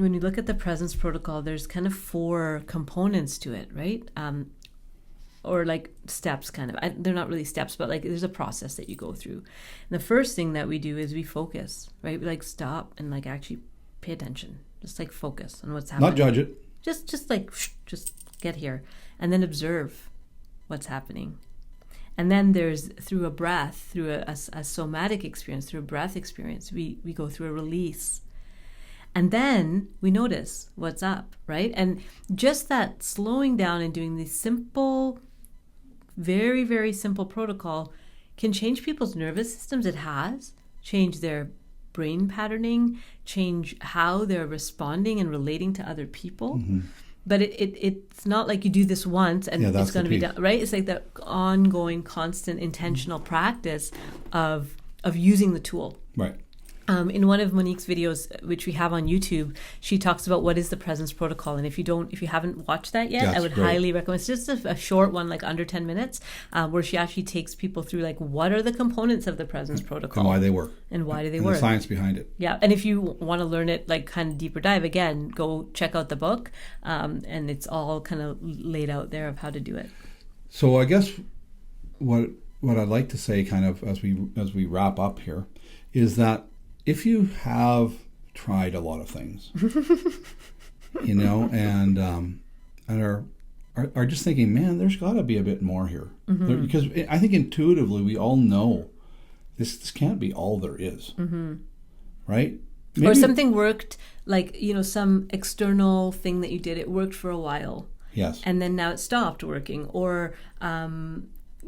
When you look at the presence protocol, there's kind of 4 components to it, right? Or like steps, kind of. They're not really steps, but like there's a process that you go through. And the first thing that we do is we focus, right? We like stop and like actually pay attention. Just like focus on what's happening. Not judge it. Just like, just get here. And then observe what's happening. And then there's through a breath, through a somatic experience, through a breath experience, we go through a release. And then we notice what's up, right? And just that slowing down and doing this simple, very, very simple protocol can change people's nervous systems. It has changed their brain patterning, change how they're responding and relating to other people. Mm-hmm. But it's not like you do this once and it's going to be done, right? It's like that ongoing, constant, intentional practice of using the tool. Right. In one of Monique's videos, which we have on YouTube, she talks about what is the presence protocol. And if you haven't watched that yet, I would highly recommend. It's just a short one, like under 10 minutes, where she actually takes people through like what are the components of the presence protocol and why they work, and why do they work, the science behind it. Yeah, and if you want to learn it like kind of deeper dive, again, go check out the book, and it's all kind of laid out there of how to do it. So I guess what I'd like to say, kind of as we wrap up here, is that if you have tried a lot of things, and are just thinking, man, there's got to be a bit more here. Mm-hmm. Because I think intuitively we all know this can't be all there is. Mm-hmm. Right? Maybe, or something worked, like, some external thing that you did, it worked for a while. Yes. And then now it stopped working. Or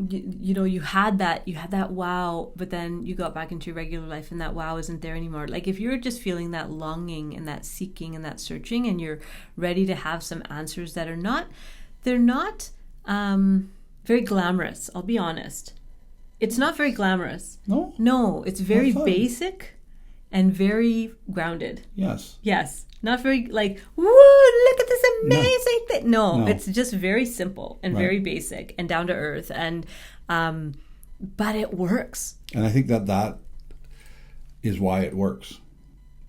you had that wow, but then you got back into your regular life and that wow isn't there anymore. Like if you're just feeling that longing and that seeking and that searching, and you're ready to have some answers that are they're not very glamorous. I'll be honest. It's not very glamorous. No, it's very basic and very grounded. Yes. Not very like, woo, look at this amazing thing. No, it's just very simple and very basic and down to earth. And but it works. And I think that is why it works.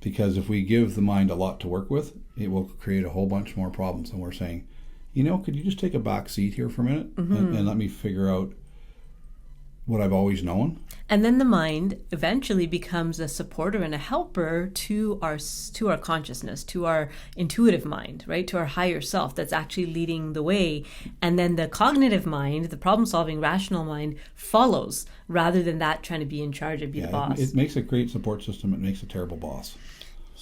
Because if we give the mind a lot to work with, it will create a whole bunch more problems. And we're saying, could you just take a back seat here for a minute and let me figure out what I've always known? And then the mind eventually becomes a supporter and a helper to our consciousness, to our intuitive mind, right? To our higher self that's actually leading the way. And then the cognitive mind, the problem-solving rational mind, follows rather than that trying to be in charge and be the boss. It makes a great support system. It makes a terrible boss.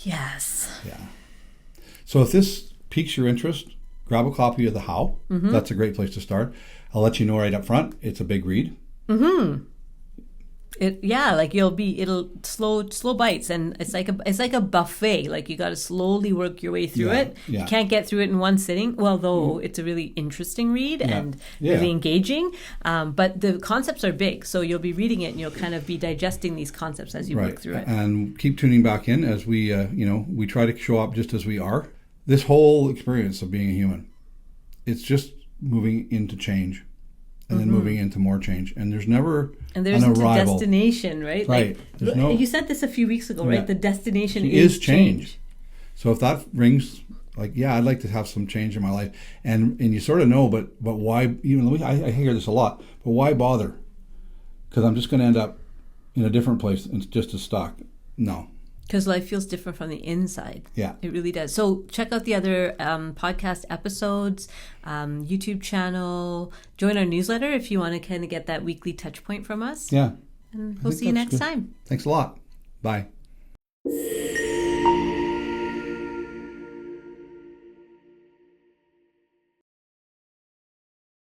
Yes. Yeah. So if this piques your interest, grab a copy of The How. Mm-hmm. That's a great place to start. I'll let you know right up front, it's a big read. Mm-hmm. It'll slow bites, and it's like a buffet. Like you got to slowly work your way through it. Yeah. You can't get through it in one sitting. Well, though it's a really interesting read and really engaging. But the concepts are big, so you'll be reading it and you'll kind of be digesting these concepts as you work through it. And keep tuning back in as we, we try to show up just as we are. This whole experience of being a human, it's just moving into change. And then moving into more change. And there's never an arrival. Destination, right? Right. Like, you said this a few weeks ago, right? The destination is change. So if that rings, like, I'd like to have some change in my life. And you sort of know, but why, I hear this a lot, but why bother? Because I'm just going to end up in a different place and just as stuck. No. Because life feels different from the inside. Yeah. It really does. So check out the other podcast episodes, YouTube channel. Join our newsletter if you want to kind of get that weekly touch point from us. Yeah. And we'll see you next time. Thanks a lot. Bye.